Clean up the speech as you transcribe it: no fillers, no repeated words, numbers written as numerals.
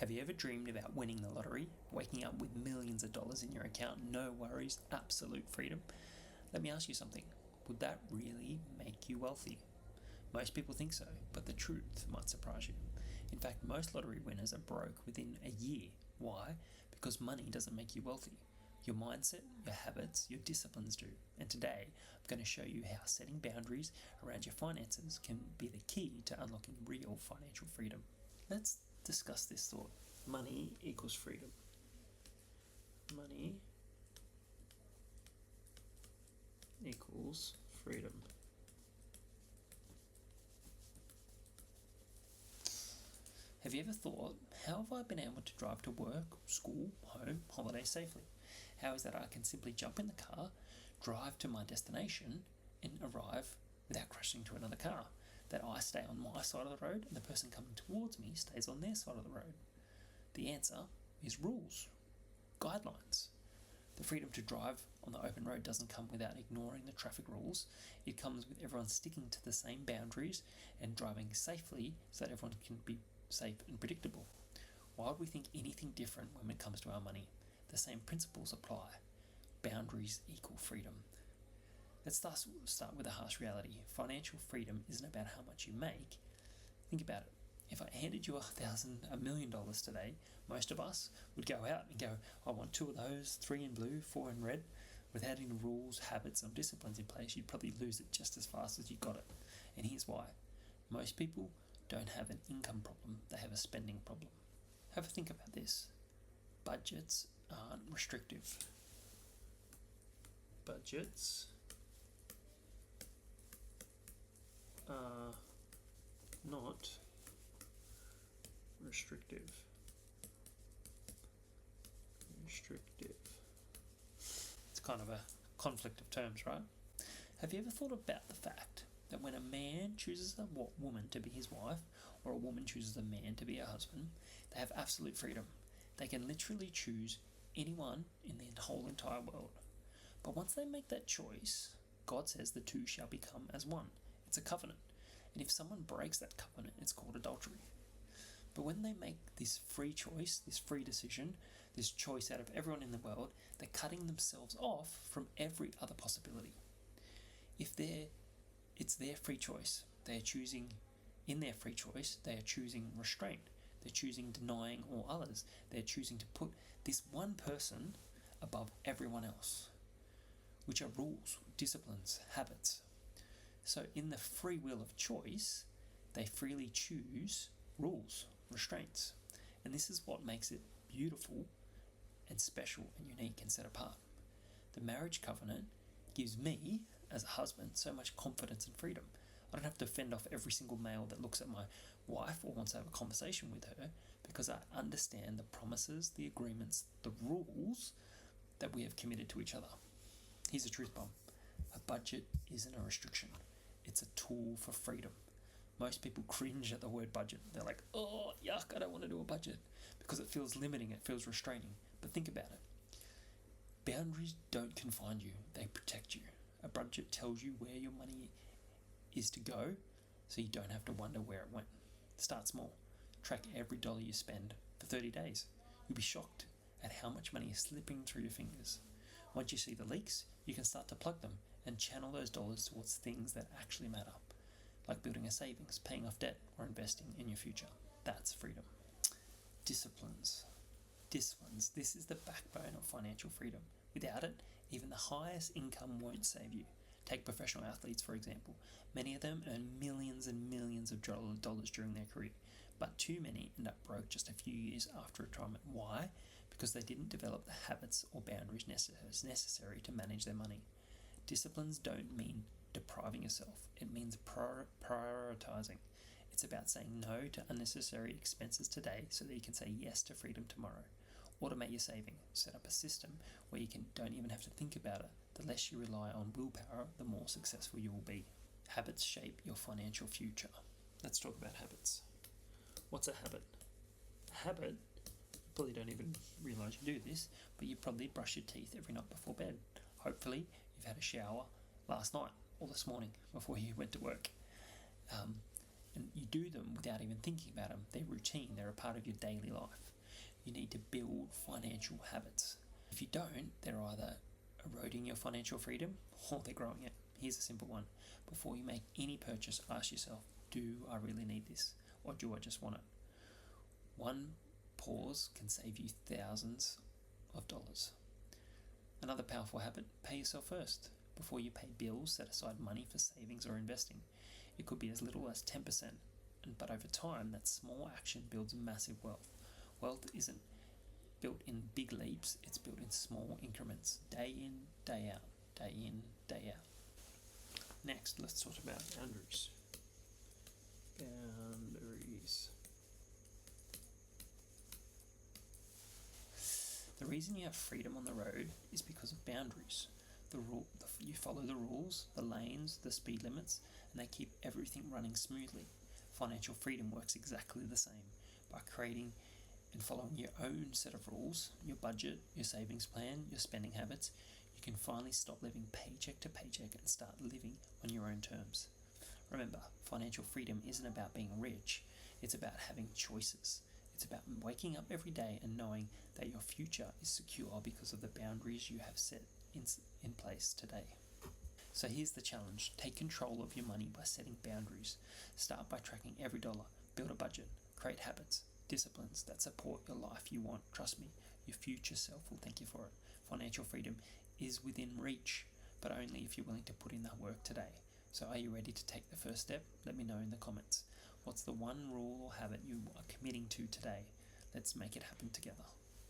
Have you ever dreamed about winning the lottery, waking up with millions of dollars in your account, no worries, absolute freedom? Let me ask you something. Would that really make you wealthy? Most people think so, but the truth might surprise you. In fact, most lottery winners are broke within a year. Why? Because money doesn't make you wealthy. Your mindset, your habits, your disciplines do. And today, I'm going to show you how setting boundaries around your finances can be the key to unlocking real financial freedom. Let's discuss this thought. Money equals freedom. Money equals freedom. Have you ever thought, how have I been able to drive to work, school, home, holiday safely? How is that I can simply jump in the car, drive to my destination, and arrive without crashing into another car? That I stay on my side of the road and the person coming towards me stays on their side of the road? The answer is rules, guidelines. The freedom to drive on the open road doesn't come without ignoring the traffic rules. It comes with everyone sticking to the same boundaries and driving safely so that everyone can be safe and predictable. Why would we think anything different when it comes to our money? The same principles apply. Boundaries equal freedom. Let's start with a harsh reality. Financial freedom isn't about how much you make. Think about it. If I handed you $1 million today, most of us would go out and go, I want 2 of those, 3 in blue, 4 in red. Without any rules, habits, or disciplines in place, you'd probably lose it just as fast as you got it. And here's why. Most people don't have an income problem, they have a spending problem. Have a think about this. Budgets aren't restrictive. Budgets are not restrictive. It's kind of a conflict of terms, right? Have you ever thought about the fact that when a man chooses a woman to be his wife, or a woman chooses a man to be her husband, they have absolute freedom. They can literally choose anyone in the whole entire world. But once they make that choice, God says the two shall become as one. It's a covenant. And if someone breaks that covenant, it's called adultery. But when they make this free choice, this free decision, this choice out of everyone in the world, they're cutting themselves off from every other possibility. It's their free choice. They are choosing, in their free choice, they are choosing restraint. They're choosing denying all others. They're choosing to put this one person above everyone else, which are rules, disciplines, habits. So in the free will of choice, they freely choose rules, restraints. And this is what makes it beautiful and special and unique and set apart. The marriage covenant gives me, as a husband, so much confidence and freedom. I don't have to fend off every single male that looks at my wife or wants to have a conversation with her, because I understand the promises, the agreements, the rules that we have committed to each other. Here's the truth bomb. A budget isn't a restriction. It's a tool for freedom. Most people cringe at the word budget. They're like, oh, yuck, I don't want to do a budget, because it feels limiting, it feels restraining. But think about it. Boundaries don't confine you, they protect you. A budget tells you where your money is to go, so you don't have to wonder where it went. Start small. Track every dollar you spend for 30 days. You'll be shocked at how much money is slipping through your fingers. Once you see the leaks, you can start to plug them and channel those dollars towards things that actually matter, like building a savings, paying off debt, or investing in your future. That's freedom. Disciplines. This is the backbone of financial freedom. Without it, even the highest income won't save you. Take professional athletes, for example. Many of them earn millions and millions of dollars during their career, but too many end up broke just a few years after retirement. Why? Because they didn't develop the habits or boundaries necessary to manage their money. Disciplines don't mean depriving yourself. It means prioritizing. It's about saying no to unnecessary expenses today so that you can say yes to freedom tomorrow. Automate your saving. Set up a system where you don't even have to think about it. The less you rely on willpower, the more successful you will be. Habits shape your financial future. Let's talk about habits. What's a habit? A habit, you probably don't even realise you do this, but you probably brush your teeth every night before bed. Hopefully, you've had a shower last night or this morning before you went to work. And you do them without even thinking about them. They're routine, they're a part of your daily life. You need to build financial habits. If you don't, they're either eroding your financial freedom or they're growing it. Here's a simple one. Before you make any purchase, ask yourself, do I really need this, or do I just want it? One pause can save you thousands of dollars. Another powerful habit, pay yourself first. Before you pay bills, set aside money for savings or investing. It could be as little as 10%, but over time, that small action builds massive wealth. Wealth isn't built in big leaps, it's built in small increments, day in, day out, day in, day out. Next, let's talk about boundaries. Boundaries. The reason you have freedom on the road is because of boundaries. You follow the rules, the lanes, the speed limits, and they keep everything running smoothly. Financial freedom works exactly the same. By creating and following your own set of rules, your budget, your savings plan, your spending habits, you can finally stop living paycheck to paycheck and start living on your own terms. Remember, financial freedom isn't about being rich, it's about having choices. It's about waking up every day and knowing that your future is secure because of the boundaries you have set in place today. So here's the challenge. Take control of your money by setting boundaries. Start by tracking every dollar. Build a budget. Create habits, disciplines that support your life you want. Trust me, your future self will thank you for it. Financial freedom is within reach, but only if you're willing to put in that work today. So are you ready to take the first step? Let me know in the comments. What's the one rule or habit you are committing to today? Let's make it happen together.